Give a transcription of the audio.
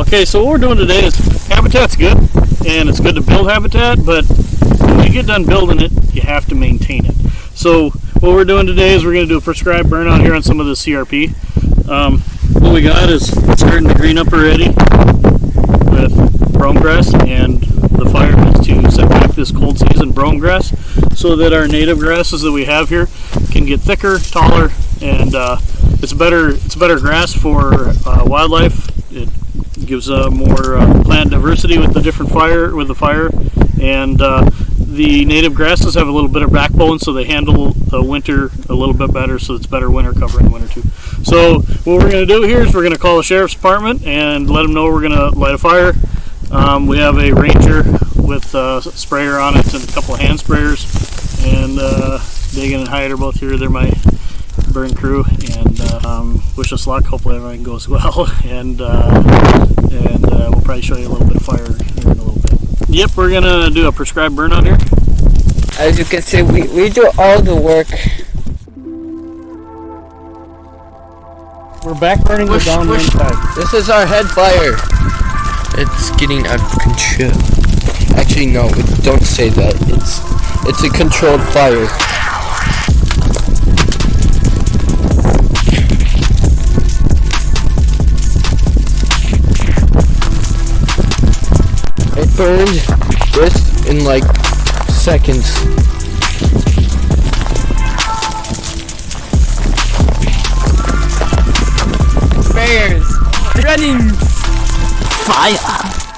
Okay, so what we're doing today is habitat's good, and it's good to build habitat, but when you get done building it, you have to maintain it. So what we're doing today is we're going to do a prescribed burnout here on some of the CRP. What we got is starting to green up already with brome grass, and the fire is to set back this cold season brome grass so that our native grasses that we have here can get thicker, taller, and it's better grass for wildlife. It gives more plant diversity with the fire, and the native grasses have a little bit of backbone, so they handle the winter a little bit better, so it's better winter cover in the winter too. So what we're going to do here is we're going to call the sheriff's department and let them know we're going to light a fire. We have a ranger with a sprayer on it and a couple of hand sprayers, and Dagan and Hyde are both here. They're my burn crew, and wish us luck. Hopefully everything goes well, and we'll probably show you a little bit of fire here in a little bit. Yep, we're gonna do a prescribed burnout here. As you can see, we do all the work. We're back burning the downwind side. This is our head fire. It's getting out of control. Actually, no, don't say that. It's a controlled fire. It burned this in like seconds. Sprayers running fire.